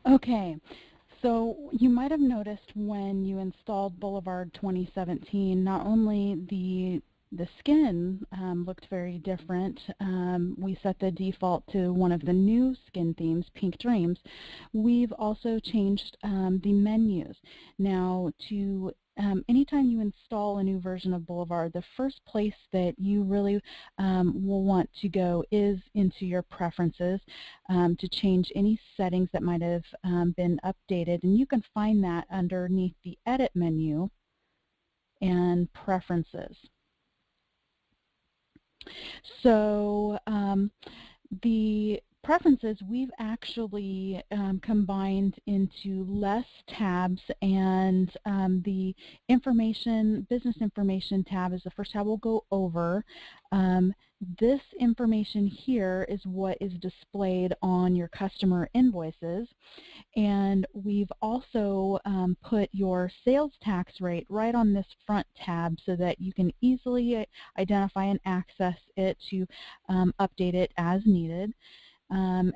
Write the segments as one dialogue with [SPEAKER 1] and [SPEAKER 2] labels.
[SPEAKER 1] Okay, so you might have noticed when you installed Boulevard 2017, not only the skin looked very different. We set the default to one of the new skin themes, Pink Dreams. We've also changed the menus. Now, anytime you install a new version of Boulevard, the first place that you really will want to go is into your preferences to change any settings that might have been updated. And you can find that underneath the Edit menu and Preferences. So the preferences we've actually combined into less tabs, and the business information tab is the first tab we'll go over. This information here is what is displayed on your customer invoices, and we've also put your sales tax rate right on this front tab so that you can easily identify and access it to update it as needed,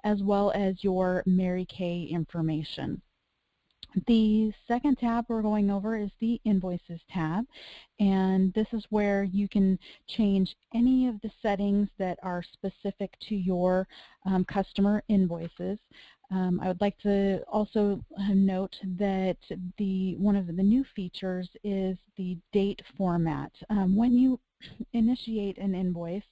[SPEAKER 1] as well as your Mary Kay information. The second tab we're going over is the Invoices tab, and this is where you can change any of the settings that are specific to your customer invoices. I would like to also note that one of the new features is the date format. When you initiate an invoice,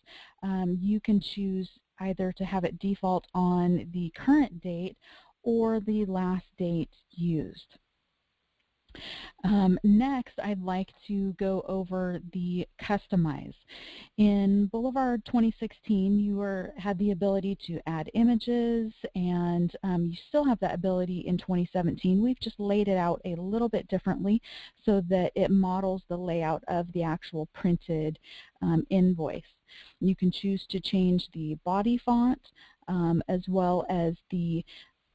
[SPEAKER 1] you can choose either to have it default on the current date or the last date used. Next, I'd like to go over the Customize. In Boulevard 2016, you had the ability to add images, and you still have that ability in 2017. We've just laid it out a little bit differently so that it models the layout of the actual printed invoice. You can choose to change the body font as well as the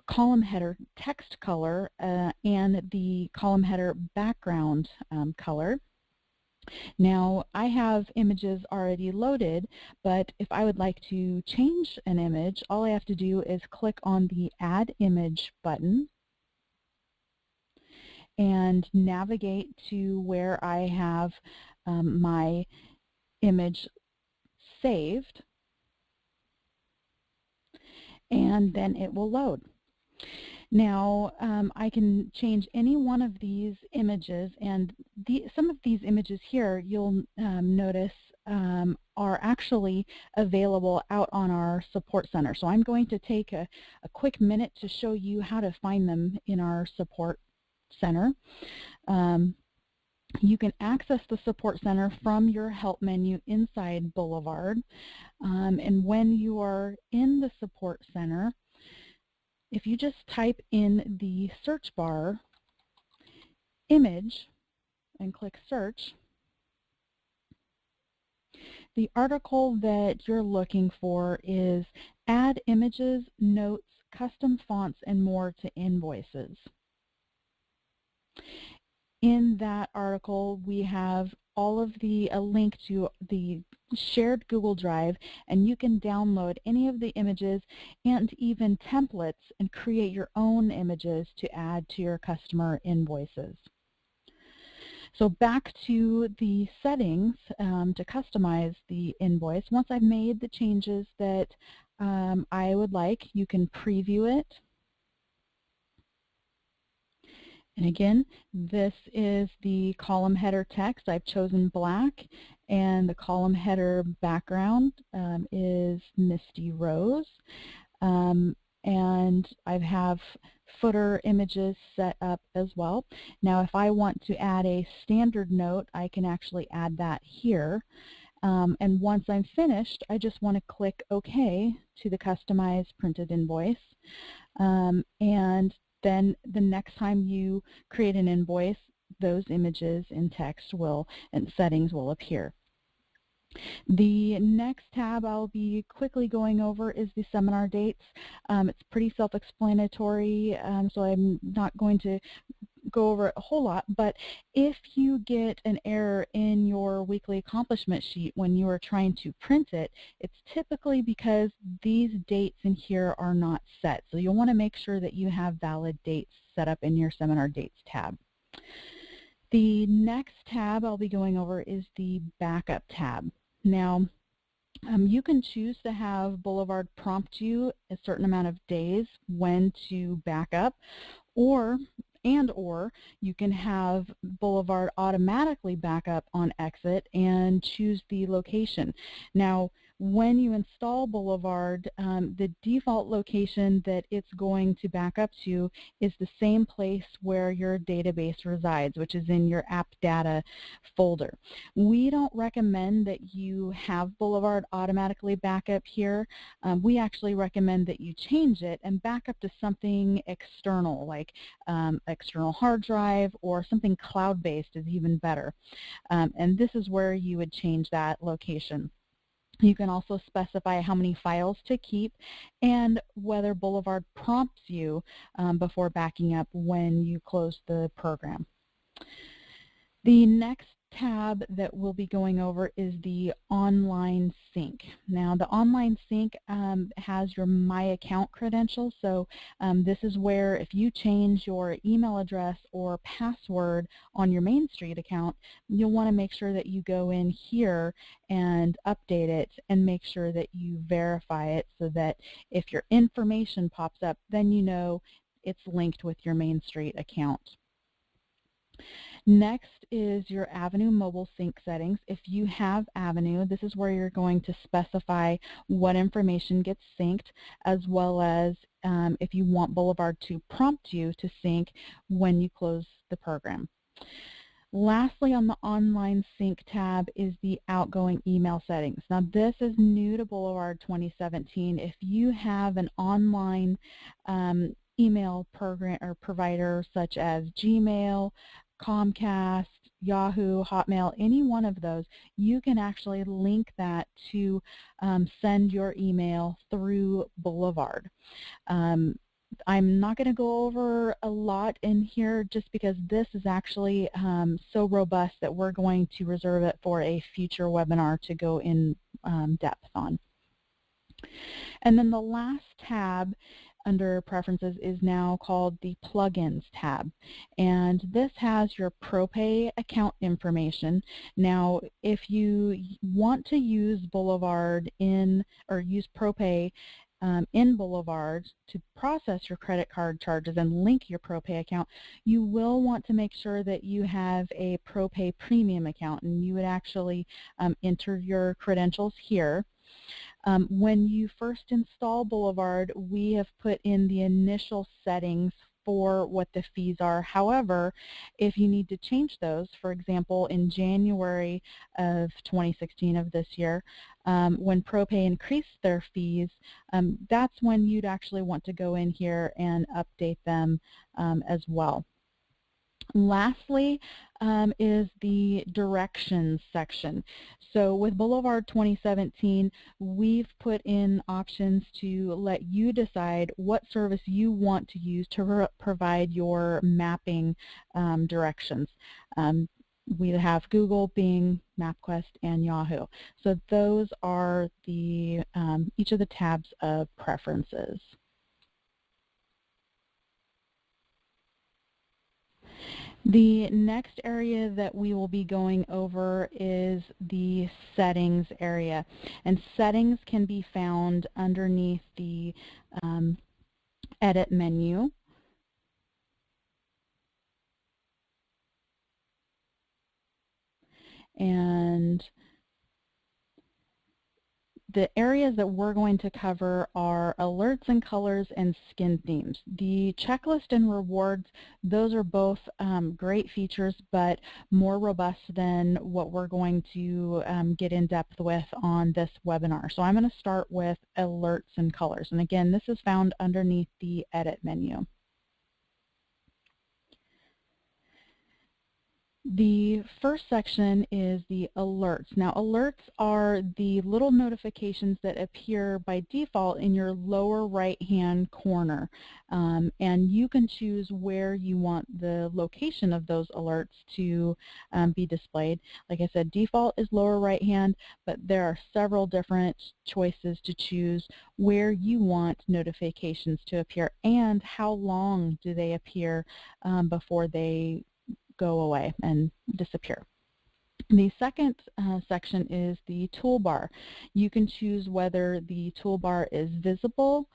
[SPEAKER 1] column header text color and the column header background color. Now, I have images already loaded, but if I would like to change an image, all I have to do is click on the Add Image button and navigate to where I have my image saved, and then it will load. Now, I can change any one of these images, and some of these images here, you'll notice, are actually available out on our support center. So I'm going to take a quick minute to show you how to find them in our support center. You can access the support center from your help menu inside Boulevard, and when you are in the support center, if you just type in the search bar, image, and click search, the article that you're looking for is Add Images, Notes, Custom Fonts, and More to Invoices. In that article, we have all of a link to the shared Google Drive, and you can download any of the images and even templates and create your own images to add to your customer invoices. So back to the settings to customize the invoice. Once I've made the changes that I would like, you can preview it. And again, this is the column header text. I've chosen black, and the column header background is Misty Rose. And I have footer images set up as well. Now, if I want to add a standard note, I can actually add that here. And once I'm finished, I just want to click OK to the customized printed invoice. And then the next time you create an invoice, those images in text and settings will appear. The next tab I'll be quickly going over is the seminar dates. It's pretty self-explanatory, so I'm not going to go over it a whole lot, but if you get an error in your weekly accomplishment sheet when you are trying to print it, it's typically because these dates in here are not set. So you'll want to make sure that you have valid dates set up in your Seminar Dates tab. The next tab I'll be going over is the Backup tab. Now, you can choose to have Boulevard prompt you a certain amount of days when to back up, or you can have Boulevard automatically back up on exit and choose the location. Now, when you install Boulevard, the default location that it's going to back up to is the same place where your database resides, which is in your app data folder. We don't recommend that you have Boulevard automatically back up here. We actually recommend that you change it and back up to something external, like external hard drive, or something cloud-based is even better. And this is where you would change that location. You can also specify how many files to keep and whether Boulevard prompts you before backing up when you close the program. The next tab that we'll be going over is the online sync. Now, the online sync has your My Account credentials, so this is where if you change your email address or password on your Main Street account, you'll want to make sure that you go in here and update it and make sure that you verify it so that if your information pops up, then you know it's linked with your Main Street account. Next is your Avenue mobile sync settings. If you have Avenue, this is where you're going to specify what information gets synced, as well as if you want Boulevard to prompt you to sync when you close the program. Lastly, on the Online Sync tab is the Outgoing email settings. Now, this is new to Boulevard 2017. If you have an online email program or provider such as Gmail, Comcast, Yahoo, Hotmail, any one of those, you can actually link that to send your email through Boulevard. I'm not going to go over a lot in here just because this is actually so robust that we're going to reserve it for a future webinar to go in depth on. And then the last tab under Preferences is now called the Plugins tab, and this has your ProPay account information. Now, if you want to use Boulevard or use ProPay in Boulevard to process your credit card charges and link your ProPay account, you will want to make sure that you have a ProPay Premium account, and you would actually enter your credentials here. When you first install Boulevard, we have put in the initial settings for what the fees are. However, if you need to change those, for example, in January of 2016 of this year, when ProPay increased their fees, that's when you'd actually want to go in here and update them as well. Lastly is the directions section. So with Boulevard 2017, we've put in options to let you decide what service you want to use to provide your mapping directions. We have Google, Bing, MapQuest, and Yahoo. So those are the each of the tabs of preferences. The next area that we will be going over is the settings area, and settings can be found underneath the edit menu. And the areas that we're going to cover are alerts and colors and skin themes. The checklist and rewards, those are both great features, but more robust than what we're going to get in depth with on this webinar. So I'm going to start with alerts and colors. And again, this is found underneath the edit menu. The first section is the alerts. Now, alerts are the little notifications that appear by default in your lower right-hand corner. And you can choose where you want the location of those alerts to be displayed. Like I said, default is lower right-hand, but there are several different choices to choose where you want notifications to appear and how long do they appear before they go away and disappear. The second section is the toolbar. You can choose whether the toolbar is visible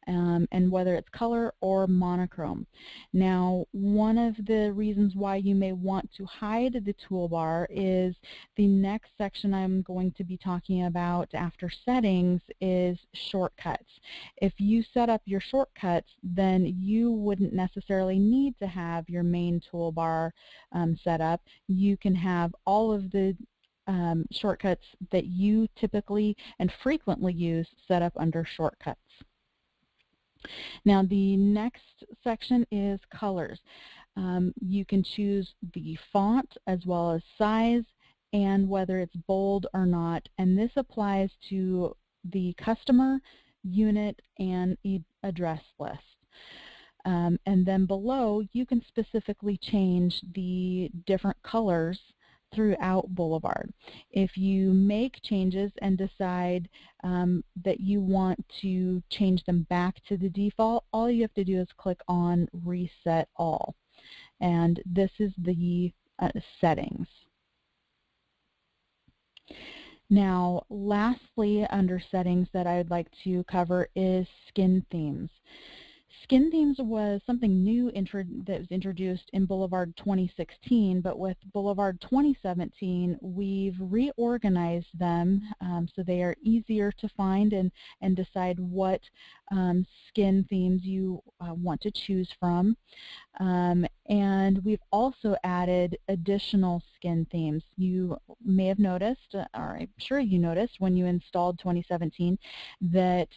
[SPEAKER 1] and whether it's color or monochrome. Now, one of the reasons why you may want to hide the toolbar is the next section I'm going to be talking about after settings is shortcuts. If you set up your shortcuts, then you wouldn't necessarily need to have your main toolbar set up. You can have all of the shortcuts that you typically and frequently use set up under shortcuts. Now the next section is colors. You can choose the font as well as size and whether it's bold or not, and this applies to the customer, unit, and address list. And then below, you can specifically change the different colors throughout Boulevard. If you make changes and decide that you want to change them back to the default, all you have to do is click on Reset All. And this is the settings. Now, lastly, under settings that I would like to cover is skin themes. Skin themes was something new that was introduced in Boulevard 2016, but with Boulevard 2017, we've reorganized them so they are easier to find and decide what skin themes you want to choose from. And we've also added additional skin themes. You may have noticed, or I'm sure you noticed when you installed 2017, that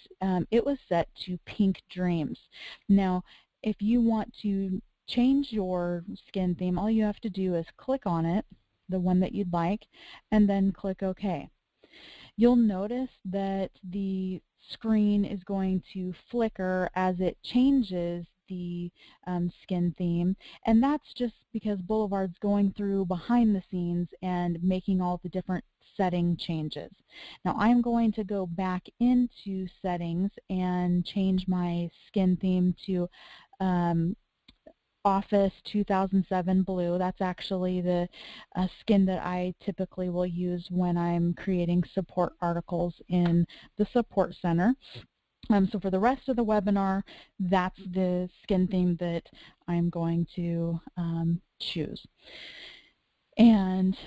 [SPEAKER 1] it was set to Pink Dreams. Now, if you want to change your skin theme, all you have to do is click on it, the one that you'd like, and then click OK. You'll notice that the screen is going to flicker as it changes the skin theme, and that's just because Boulevard's going through behind the scenes and making all the different setting changes. Now I'm going to go back into settings and change my skin theme to Office 2007 blue. That's actually the skin that I typically will use when I'm creating support articles in the support center. So for the rest of the webinar, that's the skin theme that I'm going to choose. And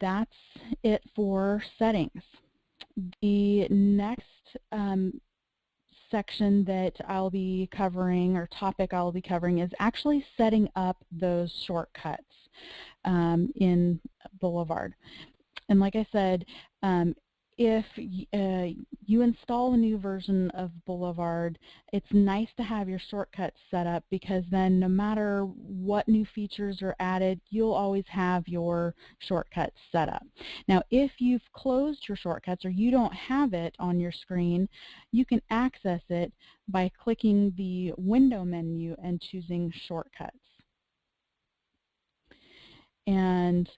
[SPEAKER 1] that's it for settings. The next section that I'll be covering, or topic I'll be covering, is actually setting up those shortcuts in Boulevard. And like I said, if you install a new version of Boulevard, it's nice to have your shortcuts set up, because then no matter what new features are added, you'll always have your shortcuts set up. Now, if you've closed your shortcuts or you don't have it on your screen, you can access it by clicking the window menu and choosing shortcuts. And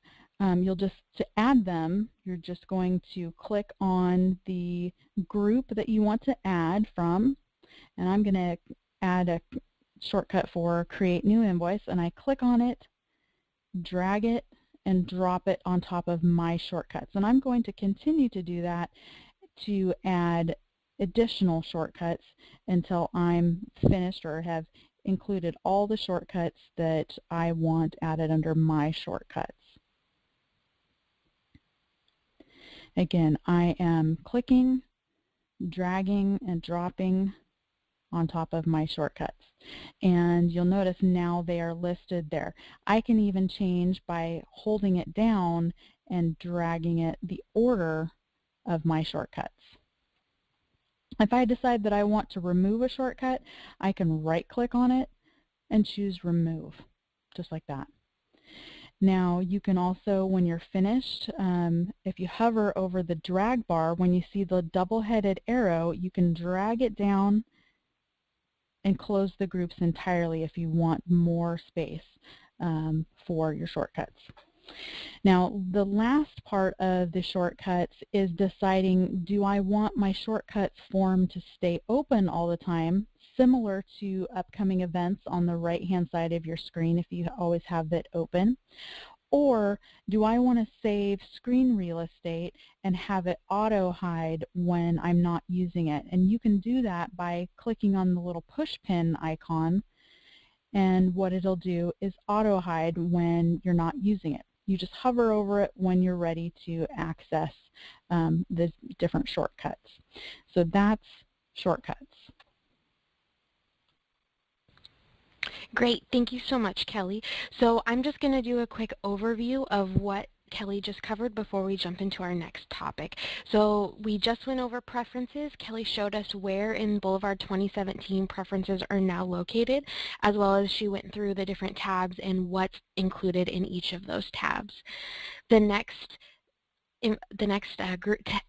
[SPEAKER 1] to add them, you're just going to click on the group that you want to add from, and I'm going to add a shortcut for create new invoice, and I click on it, drag it, and drop it on top of my shortcuts. And I'm going to continue to do that to add additional shortcuts until I'm finished or have included all the shortcuts that I want added under my shortcuts. Again, I am clicking, dragging, and dropping on top of my shortcuts. And you'll notice now they are listed there. I can even change by holding it down and dragging it the order of my shortcuts. If I decide that I want to remove a shortcut, I can right-click on it and choose Remove, just like that. Now you can also, when you're finished, if you hover over the drag bar, when you see the double-headed arrow, you can drag it down and close the groups entirely if you want more space for your shortcuts. Now, the last part of the shortcuts is deciding, do I want my shortcuts form to stay open all the time, similar to upcoming events on the right-hand side of your screen if you always have it open? Or do I want to save screen real estate and have it auto hide when I'm not using it? And you can do that by clicking on the little push pin icon, and what it'll do is auto hide when you're not using it. You just hover over it when you're ready to access the different shortcuts. So that's shortcuts.
[SPEAKER 2] Great, thank you so much, Kelly. So I'm just going to do a quick overview of what Kelly just covered before we jump into our next topic. So we just went over preferences. Kelly showed us where in Boulevard 2017 preferences are now located, as well as she went through the different tabs and what's included in each of those tabs. The next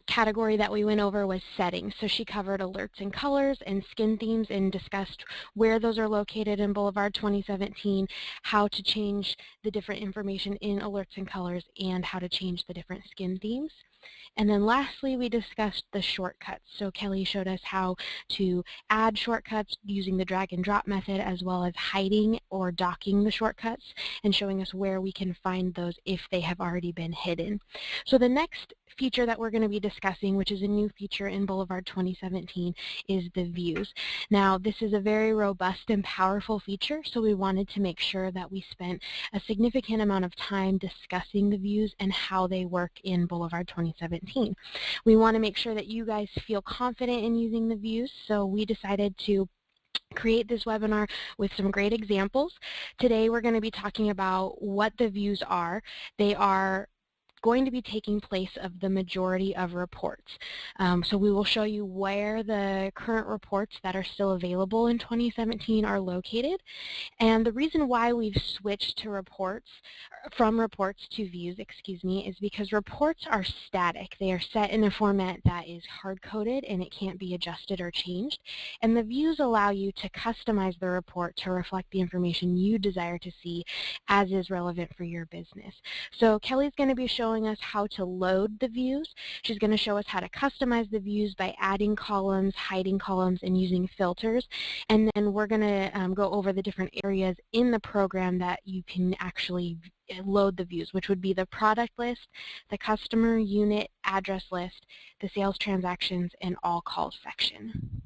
[SPEAKER 2] category that we went over was settings. So she covered alerts and colors and skin themes and discussed where those are located in Boulevard 2017, how to change the different information in alerts and colors, and how to change the different skin themes. And then lastly, we discussed the shortcuts. So Kelly showed us how to add shortcuts using the drag and drop method, as well as hiding or docking the shortcuts, and showing us where we can find those if they have already been hidden. So the next feature that we're going to be discussing, which is a new feature in Boulevard 2017, is the views. Now, this is a very robust and powerful feature, so we wanted to make sure that we spent a significant amount of time discussing the views and how they work in Boulevard 2017. We want to make sure that you guys feel confident in using the views, so we decided to create this webinar with some great examples. Today we're going to be talking about what the views are. They are going to be taking place of the majority of reports. So we will show you where the current reports that are still available in 2017 are located. And the reason why we've switched to from reports to views, is because reports are static. They are set in a format that is hard-coded and it can't be adjusted or changed. And the views allow you to customize the report to reflect the information you desire to see as is relevant for your business. So Kelly's going to be showing us how to load the views. She's going to show us how to customize the views by adding columns, hiding columns, and using filters. And then we're going to go over the different areas in the program that you can actually load the views, which would be the product list, the customer unit address list, the sales transactions, and all calls section.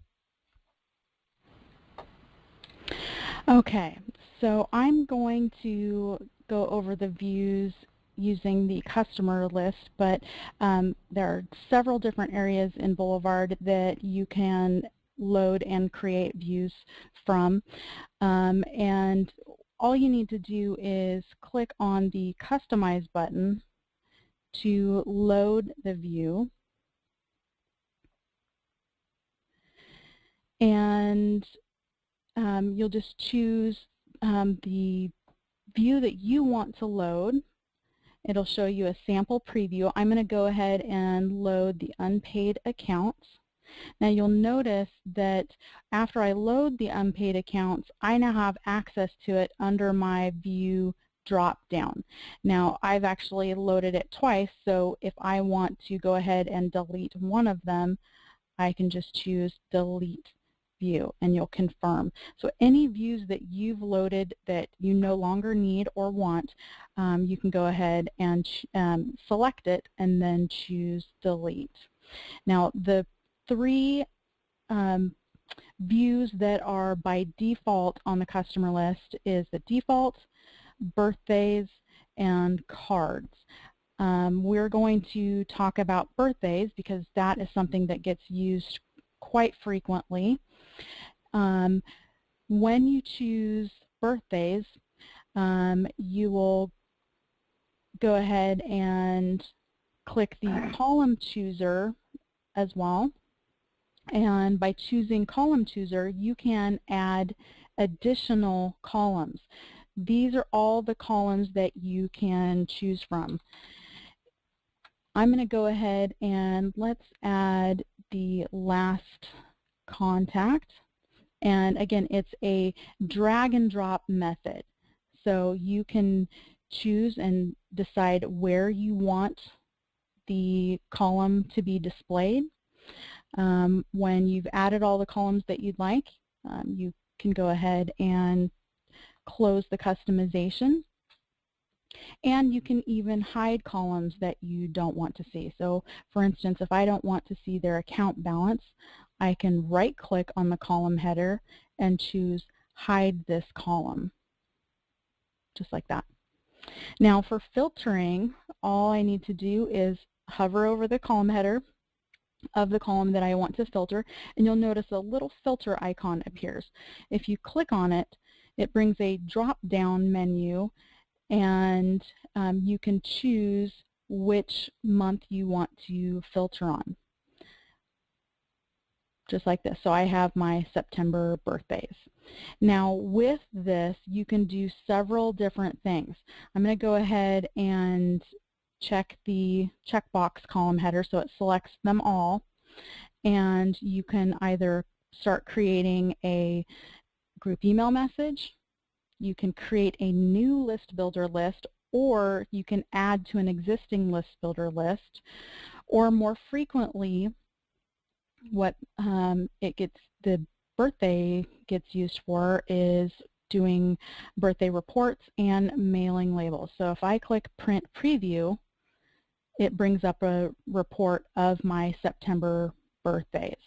[SPEAKER 1] Okay, so I'm going to go over the views using the customer list, but there are several different areas in Boulevard that you can load and create views from. And all you need to do is click on the Customize button to load the view. And you'll just choose the view that you want to load. It'll show you a sample preview. I'm going to go ahead and load the unpaid accounts. Now you'll notice that after I load the unpaid accounts, I now have access to it under my view drop down. Now I've actually loaded it twice, so if I want to go ahead and delete one of them, I can just choose delete view and you'll confirm. So any views that you've loaded that you no longer need or want, you can go ahead and select it and then choose delete. Now the three views that are by default on the customer list is the default, birthdays, and cards. We're going to talk about birthdays because that is something that gets used quite frequently. When you choose birthdays, you will go ahead and click the column chooser as well. And by choosing column chooser, you can add additional columns. these are all the columns that you can choose from. I'm going to go ahead and let's add the last contact. And again, it's a drag and drop method. So you can choose and decide where you want the column to be displayed. When you've added all the columns that you'd like, you can go ahead and close the customization. And you can even hide columns that you don't want to see. So for instance, if I don't want to see their account balance, I can right-click on the column header and choose Hide this column, just like that. Now for filtering, all I need to do is hover over the column header of the column that I want to filter, and you'll notice a little filter icon appears. If you click on it, it brings a drop-down menu, and you can choose which month you want to filter on, just like this. So I have my September birthdays. Now with this, you can do several different things. I'm going to go ahead and check the checkbox column header so it selects them all, and you can either start creating a group email message, you can create a new list builder list, or you can add to an existing list builder list, or more frequently what the birthday gets used for is doing birthday reports and mailing labels. So if I click print preview, it brings up a report of my September birthdays.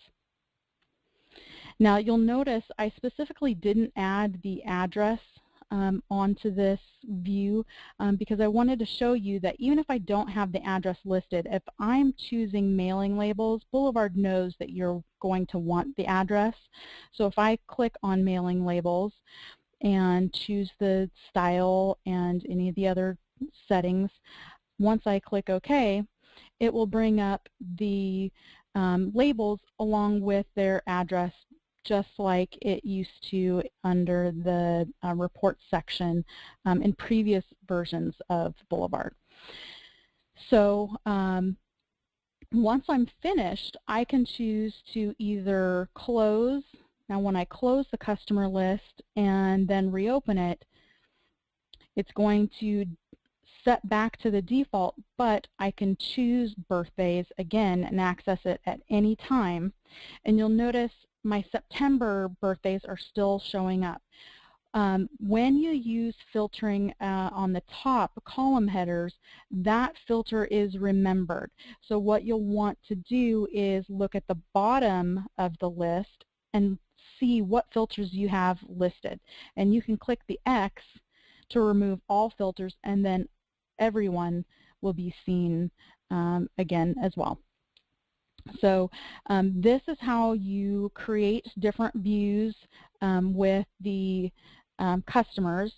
[SPEAKER 1] Now you'll notice I specifically didn't add the address onto this view because I wanted to show you that even if I don't have the address listed, if I'm choosing mailing labels, Boulevard knows that you're going to want the address. So if I click on mailing labels and choose the style and any of the other settings, once I click OK, it will bring up the labels along with their address, just like it used to under the report section in previous versions of Boulevard. So once I'm finished, I can choose to either close. Now when I close the customer list and then reopen it, it's going to set back to the default, but I can choose birthdays again and access it at any time. And you'll notice my September birthdays are still showing up. When you use filtering on the top column headers, that filter is remembered. So what you'll want to do is look at the bottom of the list and see what filters you have listed. And you can click the X to remove all filters, and then everyone will be seen again as well. So this is how you create different views with the customers.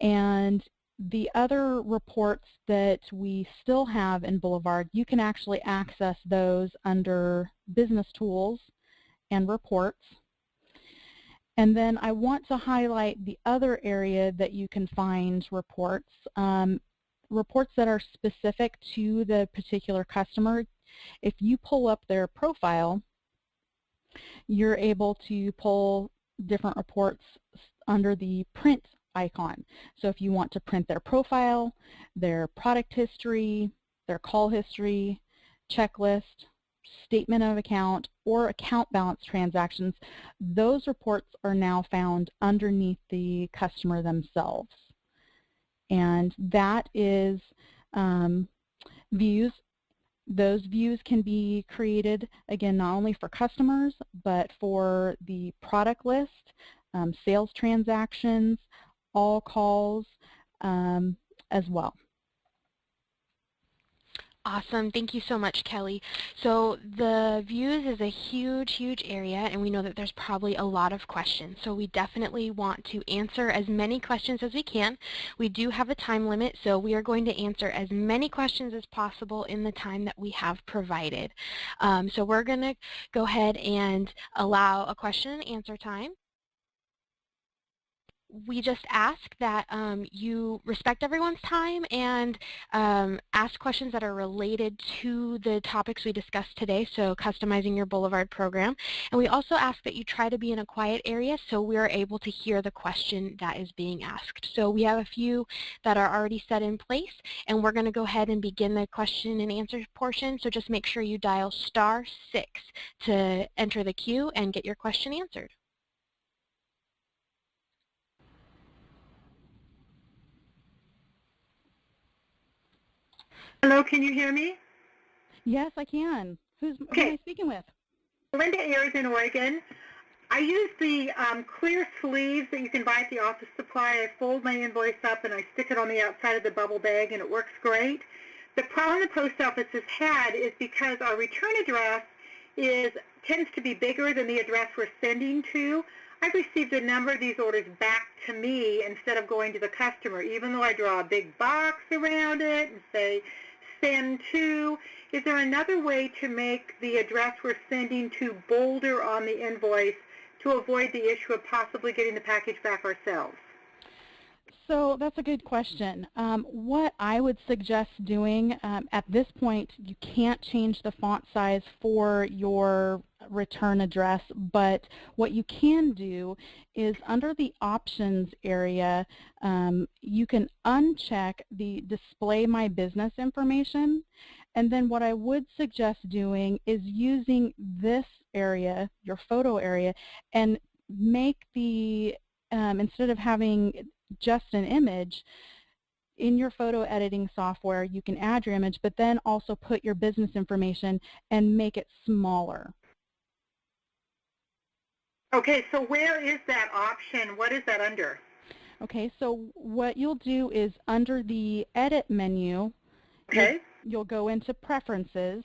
[SPEAKER 1] And the other reports that we still have in Boulevard, you can actually access those under Business Tools and Reports. And then I want to highlight the other area that you can find reports, reports that are specific to the particular customer. If you pull up their profile, you're able to pull different reports under the print icon. So if you want to print their profile, their product history, their call history, checklist, statement of account, or account balance transactions, those reports are now found underneath the customer themselves. And that is views. Those views can be created, again, not only for customers, but for the product list, sales transactions, all calls as well.
[SPEAKER 2] Awesome. Thank you so much, Kelly. So the views is a huge, huge area, and we know that there's probably a lot of questions. So we definitely want to answer as many questions as we can. We do have a time limit, so we are going to answer as many questions as possible in the time that we have provided. So we're going to go ahead and allow a question and answer time. we just ask that you respect everyone's time and ask questions that are related to the topics we discussed today, so customizing your Boulevard program. And we also ask that you try to be in a quiet area so we are able to hear the question that is being asked. So we have a few that are already set in place, and we're going to go ahead and begin the question and answer portion. So just make sure you dial *6 to enter the queue and get your question answered.
[SPEAKER 3] Hello, can you hear me?
[SPEAKER 1] Yes, I can. Who am I speaking with?
[SPEAKER 3] Linda Ayers in Oregon. I use the clear sleeves that you can buy at the office supply. I fold my invoice up and I stick it on the outside of the bubble bag, and it works great. The problem the post office has had is because our return address tends to be bigger than the address we're sending to. I've received a number of these orders back to me instead of going to the customer, even though I draw a big box around it and say, send to. Is there another way to make the address we're sending to bolder on the invoice to avoid the issue of possibly getting the package back ourselves?
[SPEAKER 1] So that's a good question. What I would suggest doing at this point, you can't change the font size for your return address, but what you can do is under the options area, you can uncheck the display my business information, and then what I would suggest doing is using this area, your photo area, and make the, instead of having just an image, in your photo editing software you can add your image, but then also put your business information and make it smaller.
[SPEAKER 3] Okay, so where is that option? What is that under?
[SPEAKER 1] Okay, so what you'll do is under the edit menu,
[SPEAKER 3] okay,
[SPEAKER 1] you'll go into preferences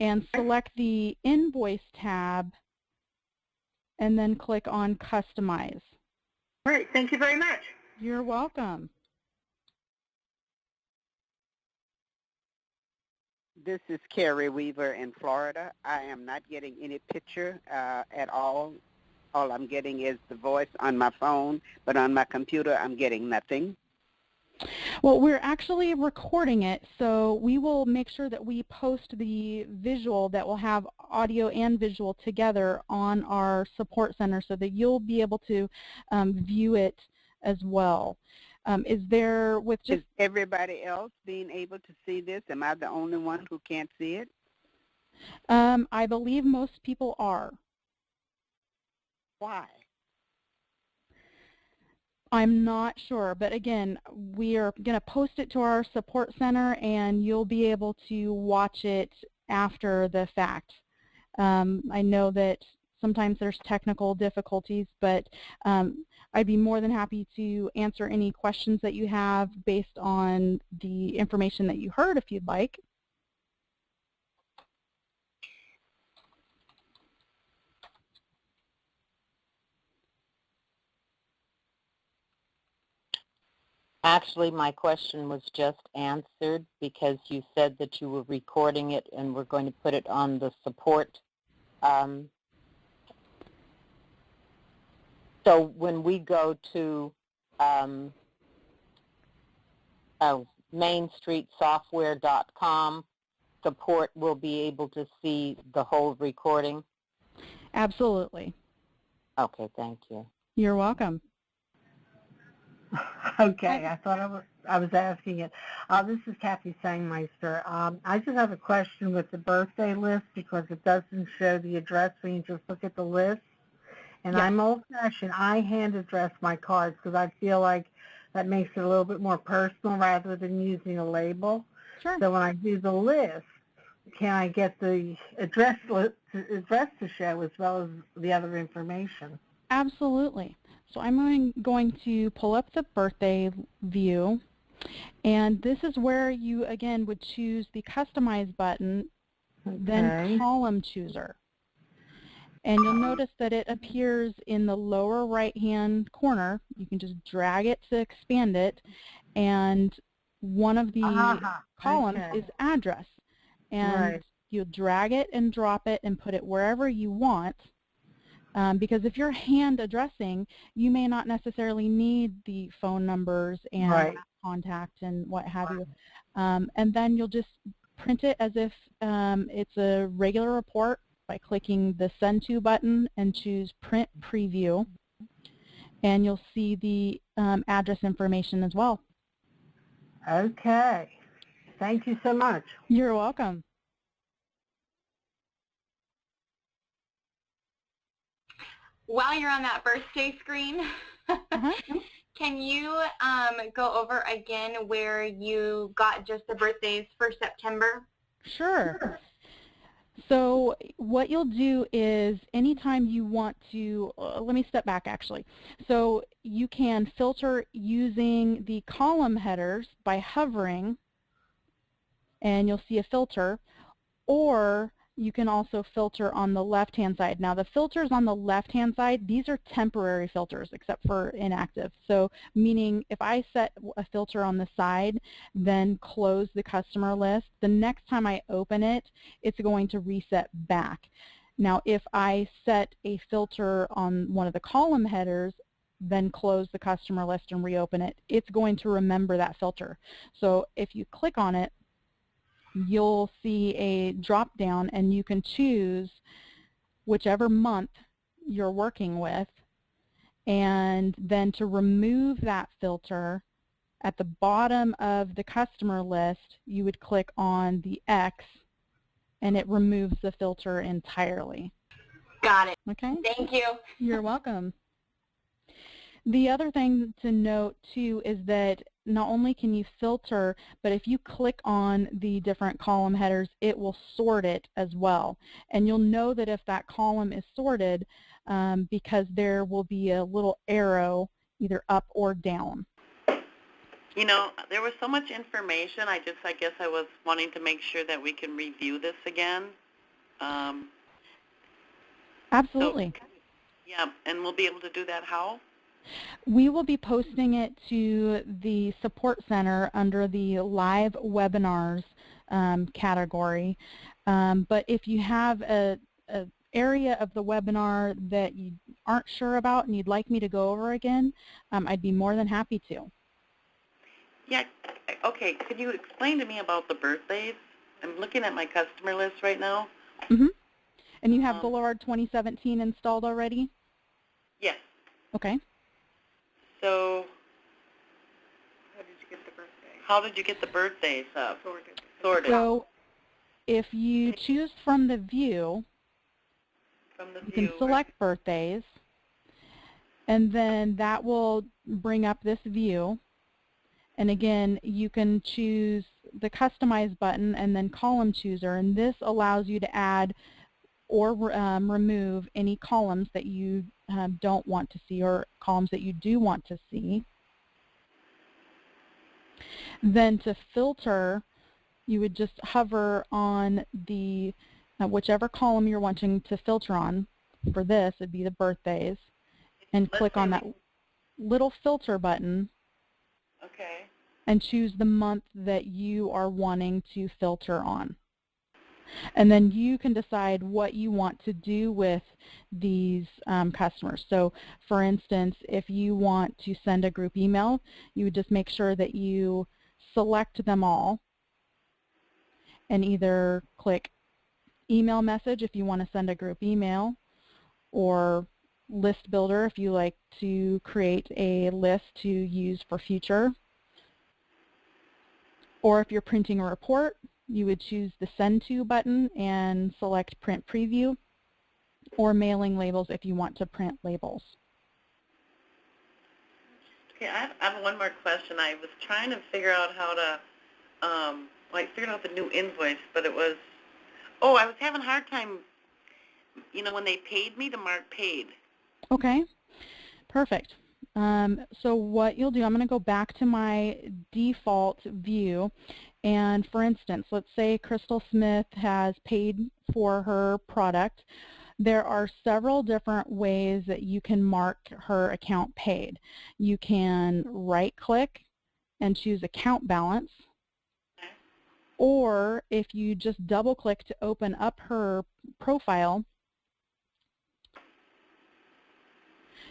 [SPEAKER 1] and select the Invoice tab and then click on Customize.
[SPEAKER 3] All right, thank you very much.
[SPEAKER 1] You're welcome.
[SPEAKER 4] This is Carrie Weaver in Florida. I am not getting any picture at all. All I'm getting is the voice on my phone, but on my computer I'm getting nothing.
[SPEAKER 1] Well, we're actually recording it, so we will make sure that we post the visual that will have audio and visual together on our support center so that you'll be able to view it as well. Is everybody
[SPEAKER 4] else being able to see this? Am I the only one who can't see it?
[SPEAKER 1] I believe most people are.
[SPEAKER 4] Why?
[SPEAKER 1] I'm not sure, but again, we are going to post it to our support center and you'll be able to watch it after the fact. I know that sometimes there's technical difficulties, but I'd be more than happy to answer any questions that you have based on the information that you heard if you'd like.
[SPEAKER 5] Actually, my question was just answered because you said that you were recording it and we're going to put it on the support. So when we go to mainstreetsoftware.com, support will be able to see the whole recording?
[SPEAKER 1] Absolutely.
[SPEAKER 5] Okay, thank you.
[SPEAKER 1] You're welcome.
[SPEAKER 6] Okay, I thought I was asking it. This is Kathy Sangmeister. I just have a question with the birthday list because it doesn't show the address when you just look at the list. And yes. I'm old-fashioned. I hand address my cards because I feel like that makes it a little bit more personal rather than using a label.
[SPEAKER 1] Sure.
[SPEAKER 6] So when I do the list, can I get the address to show as well as the other information?
[SPEAKER 1] Absolutely. So I'm going to pull up the birthday view, and this is where you, again, would choose the Customize button, then Column Chooser. And you'll notice that it appears in the lower right-hand corner. You can just drag it to expand it, and one of the columns is address. And you'll drag it and drop it and put it wherever you want. Because if you're hand addressing, you may not necessarily need the phone numbers and
[SPEAKER 6] Right.
[SPEAKER 1] contact and what have you. And then you'll just print it as if it's a regular report by clicking the Send To button and choose Print Preview. And you'll see the address information as well.
[SPEAKER 6] Okay. Thank you so much.
[SPEAKER 1] You're welcome.
[SPEAKER 7] While you're on that birthday screen, can you go over again where you got just the birthdays for September?
[SPEAKER 1] Sure. So what you'll do is anytime you want to, let me step back actually. So you can filter using the column headers by hovering, and you'll see a filter, or you can also filter on the left-hand side. Now the filters on the left-hand side, these are temporary filters except for inactive. So meaning if I set a filter on the side, then close the customer list, the next time I open it, it's going to reset back. Now if I set a filter on one of the column headers, then close the customer list and reopen it, it's going to remember that filter. So if you click on it, you'll see a drop down and you can choose whichever month you're working with, and then to remove that filter at the bottom of the customer list you would click on the X and it removes the filter entirely.
[SPEAKER 7] Got it.
[SPEAKER 1] Okay?
[SPEAKER 7] Thank you.
[SPEAKER 1] You're welcome. The other thing to note too is that not only can you filter, but if you click on the different column headers, it will sort it as well. And you'll know that if that column is sorted because there will be a little arrow either up or down.
[SPEAKER 8] You know, there was so much information, I guess I was wanting to make sure that we can review this again.
[SPEAKER 1] Absolutely.
[SPEAKER 8] So, yeah, and we'll be able to do that how?
[SPEAKER 1] We will be posting it to the support center under the live webinars category. But if you have a area of the webinar that you aren't sure about and you'd like me to go over again, I'd be more than happy to.
[SPEAKER 8] Yeah, okay. Could you explain to me about the birthdays? I'm looking at my customer list right now.
[SPEAKER 1] Mm-hmm. And you have Boulevard 2017 installed already?
[SPEAKER 8] Yes.
[SPEAKER 1] Okay.
[SPEAKER 8] So, how did you get the birthdays sorted?
[SPEAKER 1] So, if you choose from the view, you can select birthdays, and then that will bring up this view. And again, you can choose the Customize button and then Column Chooser, and this allows you to add or remove any columns that you don't want to see or columns that you do want to see. Then to filter, you would just hover on the whichever column you're wanting to filter on. For this, it'd be the birthdays, and click on that little filter button.
[SPEAKER 8] Okay.
[SPEAKER 1] And choose the month that you are wanting to filter on. And then you can decide what you want to do with these customers. So for instance, if you want to send a group email, you would just make sure that you select them all and either click email message if you want to send a group email, or list builder if you like to create a list to use for future. Or if you're printing a report, you would choose the Send To button and select Print Preview, or mailing labels if you want to print labels.
[SPEAKER 8] Okay, I have one more question. I was trying to figure out how to, well, I figured out the new invoice, but it was, I was having a hard time, you know, when they paid me to mark paid.
[SPEAKER 1] Okay, perfect. So what you'll do, I'm going to go back to my default view, and for instance, let's say Crystal Smith has paid for her product. There are several different ways that you can mark her account paid. You can right-click and choose Account Balance, or if you just double-click to open up her profile,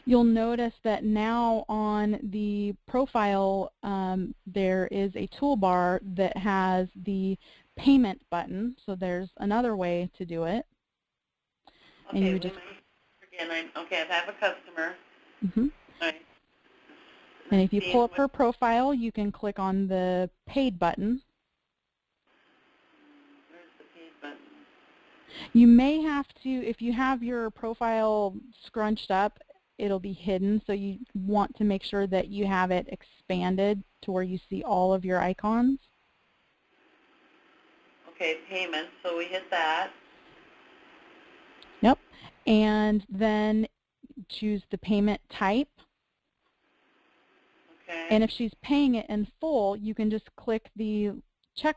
[SPEAKER 1] You'll notice that now on the profile there is a toolbar that has the payment button, so there's another way to do it.
[SPEAKER 8] Okay,
[SPEAKER 1] and you
[SPEAKER 8] wait
[SPEAKER 1] just
[SPEAKER 8] a minute. Again, okay, I have a customer.
[SPEAKER 1] mm-hmm.
[SPEAKER 8] All right.
[SPEAKER 1] And if you pull up her profile, you can click on the paid button.
[SPEAKER 8] Where's the paid button?
[SPEAKER 1] You may have to, if you have your profile scrunched up, it'll be hidden, so you want to make sure that you have it expanded to where you see all of your icons.
[SPEAKER 8] Okay, payment, so we hit that.
[SPEAKER 1] Yep. And then choose the payment type.
[SPEAKER 8] Okay.
[SPEAKER 1] And if she's paying it in full, you can just click the check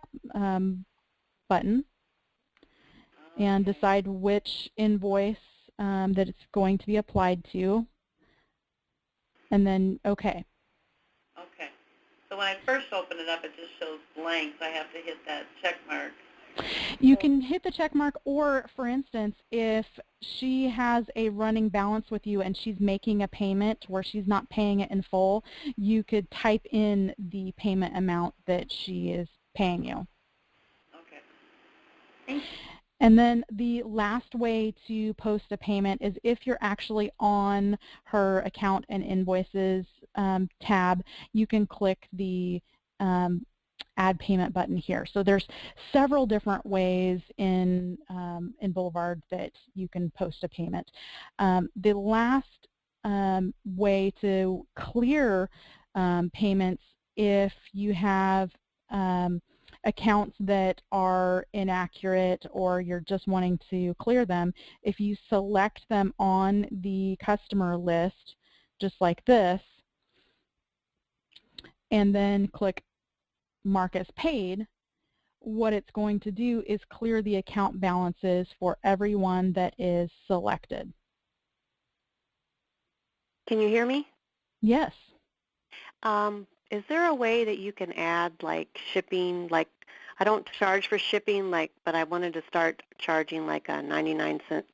[SPEAKER 1] button and decide which invoice that it's going to be applied to, and then OK.
[SPEAKER 8] Okay. So when I first open it up, it just shows blank, so I have to hit that check mark.
[SPEAKER 1] You can hit the check mark, or for instance, if she has a running balance with you and she's making a payment where she's not paying it in full, you could type in the payment amount that she is paying you.
[SPEAKER 8] Okay. Thank you.
[SPEAKER 1] And then the last way to post a payment is if you're actually on her account and invoices tab, you can click the add payment button here. So there's several different ways in Boulevard that you can post a payment. The last way to clear payments, if you have accounts that are inaccurate or you're just wanting to clear them, if you select them on the customer list, just like this, and then click Mark as paid, what it's going to do is clear the account balances for everyone that is selected.
[SPEAKER 9] Can you hear me?
[SPEAKER 1] Yes.
[SPEAKER 9] Is there a way that you can add like shipping, like I don't charge for shipping, like, but I wanted to start charging like a 99 cents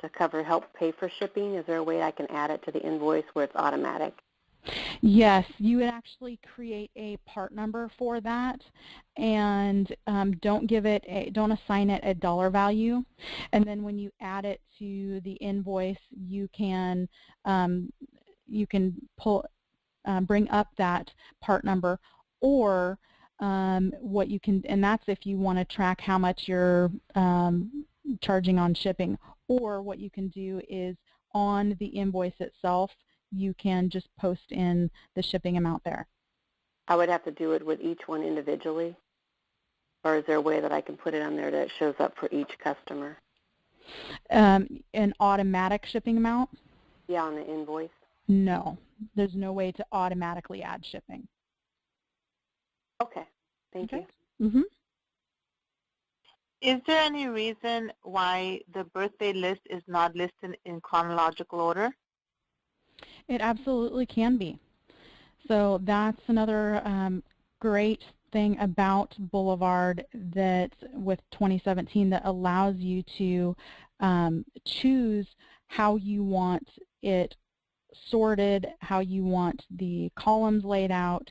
[SPEAKER 9] to help pay for shipping? Is there a way I can add it to the invoice where it's automatic?
[SPEAKER 1] Yes, you would actually create a part number for that, and don't assign it a dollar value. And then when you add it to the invoice, you can bring up that part number, or what you can, and that's if you want to track how much you're charging on shipping. Or what you can do is on the invoice itself, you can just post in the shipping amount there.
[SPEAKER 9] I would have to do it with each one individually? Or is there a way that I can put it on there that shows up for each customer?
[SPEAKER 1] An automatic shipping amount?
[SPEAKER 9] Yeah, on the invoice.
[SPEAKER 1] No, there's no way to automatically add shipping.
[SPEAKER 9] Okay, thank you.
[SPEAKER 1] Mm-hmm.
[SPEAKER 10] Is there any reason why the birthday list is not listed in chronological order?
[SPEAKER 1] It absolutely can be. So that's another great thing about Boulevard that with 2017 that allows you to choose how you want it sorted, how you want the columns laid out.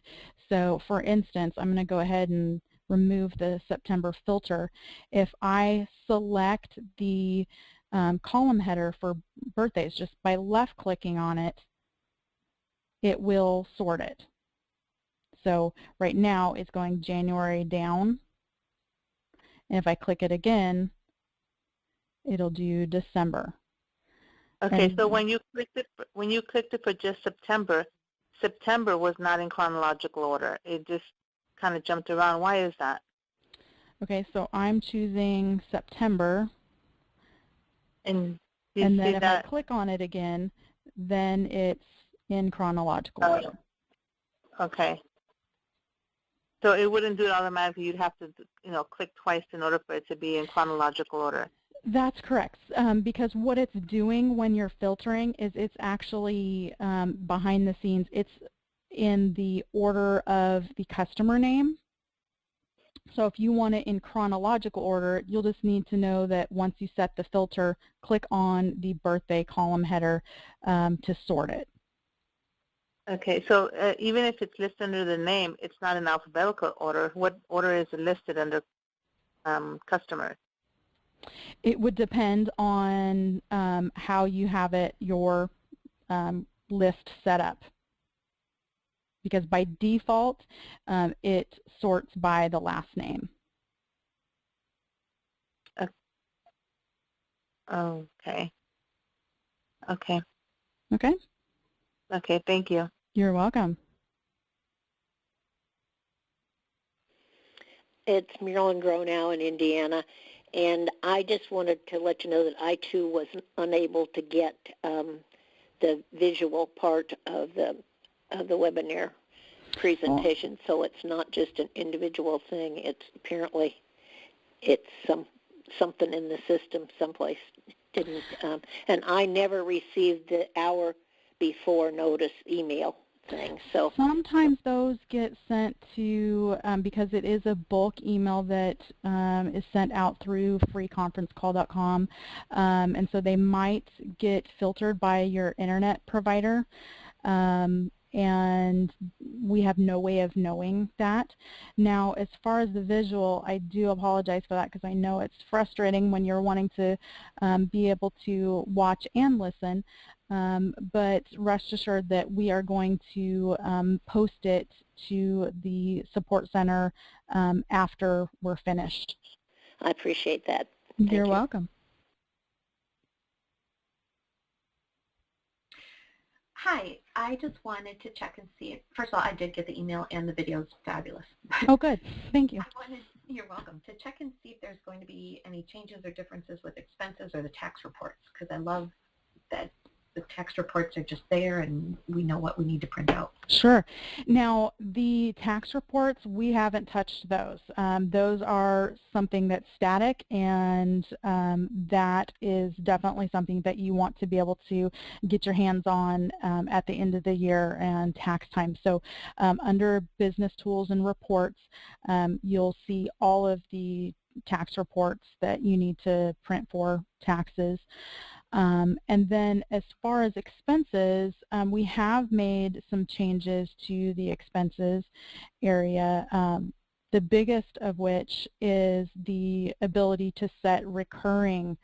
[SPEAKER 1] So for instance, I'm going to go ahead and remove the September filter. If I select the column header for birthdays just by left clicking on it, it will sort it. So right now it's going January down, and if I click it again, it'll do December.
[SPEAKER 10] Okay,
[SPEAKER 1] and
[SPEAKER 10] so when you clicked it for just September, September was not in chronological order. It just kind of jumped around. Why is that?
[SPEAKER 1] Okay, so I'm choosing September,
[SPEAKER 10] and
[SPEAKER 1] then if I click on it again, then it's in chronological order.
[SPEAKER 10] Okay. So it wouldn't do it automatically. You'd have to, click twice in order for it to be in chronological order.
[SPEAKER 1] That's correct, because what it's doing when you're filtering is it's actually behind the scenes. It's in the order of the customer name. So if you want it in chronological order, you'll just need to know that once you set the filter, click on the birthday column header to sort it.
[SPEAKER 10] Okay, so even if it's listed under the name, it's not in alphabetical order. What order is it listed under customer?
[SPEAKER 1] It would depend on how you have your list set up. Because by default, it sorts by the last name.
[SPEAKER 10] Okay. Okay.
[SPEAKER 1] Okay?
[SPEAKER 10] Okay, thank you.
[SPEAKER 1] You're welcome.
[SPEAKER 11] It's Marilyn Gronow in Indiana, and I just wanted to let you know that I too was unable to get the visual part of the webinar presentation, so it's not just an individual thing. It's apparently something in the system someplace didn't, and I never received the hour before notice email thing. So
[SPEAKER 1] sometimes those get sent to, because it is a bulk email that is sent out through freeconferencecall.com, and so they might get filtered by your internet provider, and we have no way of knowing that. Now, as far as the visual, I do apologize for that because I know it's frustrating when you're wanting to be able to watch and listen. But rest assured that we are going to post it to the support center after we're finished.
[SPEAKER 11] I appreciate that.
[SPEAKER 1] You're welcome.
[SPEAKER 12] Hi, I just wanted to check and see. First of all, I did get the email and the video is fabulous.
[SPEAKER 1] Oh, good. Thank you.
[SPEAKER 12] You're welcome. To check and see if there's going to be any changes or differences with expenses or the tax reports, because I love that the tax reports are just there and we know what we need to print out.
[SPEAKER 1] Sure. Now, the tax reports, we haven't touched those. Those are something that's static, and that is definitely something that you want to be able to get your hands on at the end of the year and tax time. So under Business Tools and Reports, you'll see all of the tax reports that you need to print for taxes. And then as far as expenses, we have made some changes to the expenses area, the biggest of which is the ability to set recurring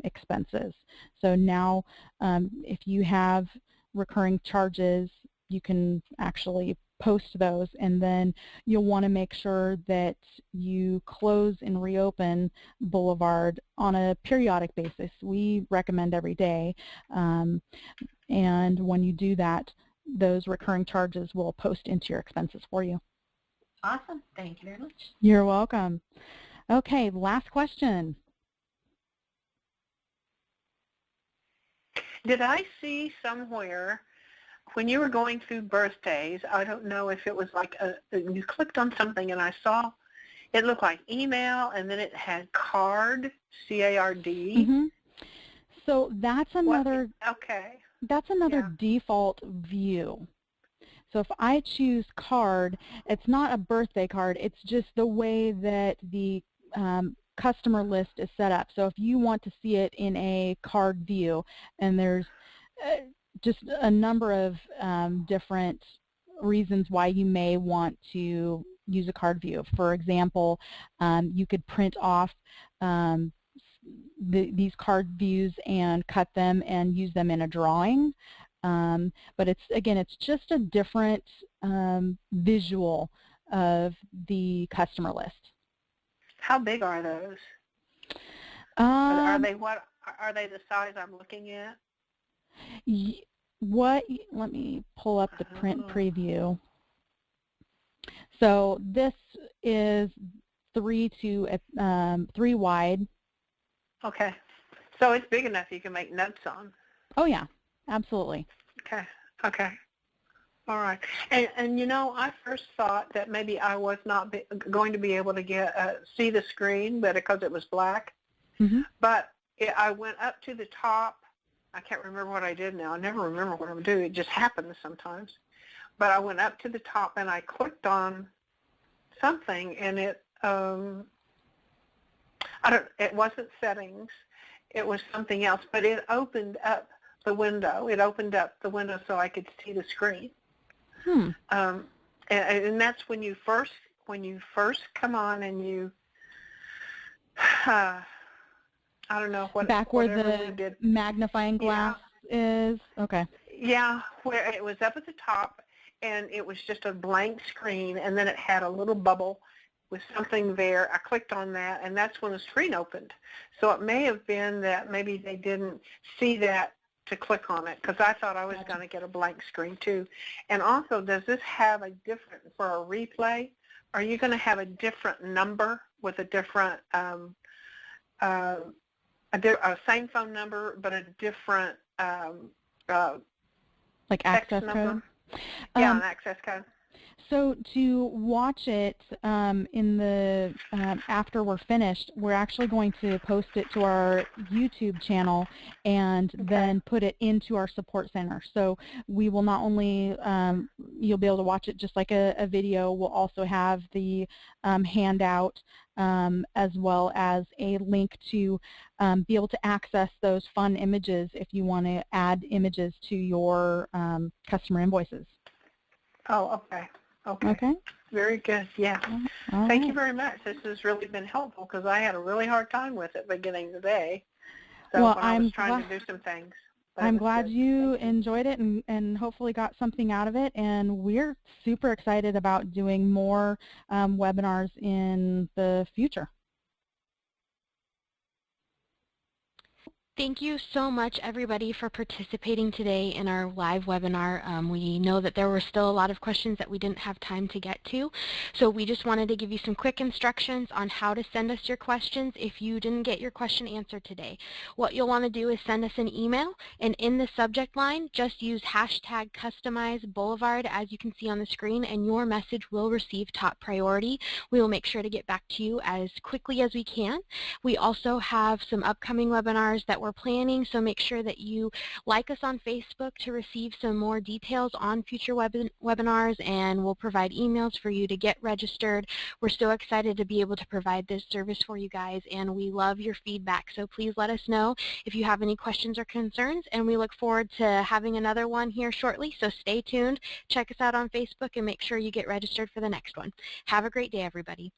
[SPEAKER 1] expenses. So now if you have recurring charges, you can actually post those, and then you'll want to make sure that you close and reopen Boulevard on a periodic basis. We recommend every day, and when you do that, those recurring charges will post into your expenses for you.
[SPEAKER 12] Awesome. Thank you very much.
[SPEAKER 1] You're welcome. Okay, last question.
[SPEAKER 13] Did I see somewhere when you were going through birthdays, I don't know if it was like you clicked on something and I saw it looked like email and then it had card, C-A-R-D.
[SPEAKER 1] Mm-hmm. So that's another, that's another default view. So if I choose card, it's not a birthday card, it's just the way that the customer list is set up. So if you want to see it in a card view, and there's just a number of different reasons why you may want to use a card view. For example, you could print off these card views and cut them and use them in a drawing. But it's, again, it's just a different visual of the customer list.
[SPEAKER 13] How big are those? Are they the size I'm looking at?
[SPEAKER 1] Let me pull up the print preview. So this is 3 wide.
[SPEAKER 13] Okay. So it's big enough you can make notes on.
[SPEAKER 1] Oh yeah, absolutely.
[SPEAKER 13] Okay. Okay. All right. And you know, I first thought that maybe I was not going to be able to see the screen, but because it was black.
[SPEAKER 1] Mm-hmm.
[SPEAKER 13] But I went up to the top. I can't remember what I did now. I never remember what I'm doing. It just happens sometimes. But I went up to the top and I clicked on something, and it it wasn't settings, it was something else, but it opened up the window. It opened up the window so I could see the screen. And that's when you first come on and you, I don't know what.
[SPEAKER 1] Back where the magnifying glass is? Okay.
[SPEAKER 13] Yeah, where it was up at the top and it was just a blank screen and then it had a little bubble with something there. I clicked on that and that's when the screen opened. So it may have been that maybe they didn't see that to click on it because I thought I was going to get a blank screen too. And also, does this have a different, for a replay, are you going to have a different number with a different, a same phone number but a different
[SPEAKER 1] like access code?
[SPEAKER 13] Yeah, an access code.
[SPEAKER 1] So to watch it in the after we're finished, we're actually going to post it to our YouTube channel and then put it into our support center. So we will not only, you'll be able to watch it just like a video, we'll also have the handout as well as a link to be able to access those fun images if you want to add images to your customer invoices.
[SPEAKER 13] Oh, okay. Okay. Very good. Yeah. Thank you very much. This has really been helpful because I had a really hard time with it beginning today. So
[SPEAKER 1] well,
[SPEAKER 13] when I was trying to do some things.
[SPEAKER 1] I'm glad you enjoyed it and hopefully got something out of it. And we're super excited about doing more webinars in the future.
[SPEAKER 2] Thank you so much, everybody, for participating today in our live webinar. We know that there were still a lot of questions that we didn't have time to get to, so we just wanted to give you some quick instructions on how to send us your questions if you didn't get your question answered today. What you'll want to do is send us an email, and in the subject line, just use hashtag customize Boulevard, as you can see on the screen, and your message will receive top priority. We will make sure to get back to you as quickly as we can. We also have some upcoming webinars that we're planning, so make sure that you like us on Facebook to receive some more details on future webinars, and we'll provide emails for you to get registered. We're so excited to be able to provide this service for you guys, and we love your feedback, so please let us know if you have any questions or concerns, and we look forward to having another one here shortly, so stay tuned, check us out on Facebook, and make sure you get registered for the next one. Have a great day, everybody.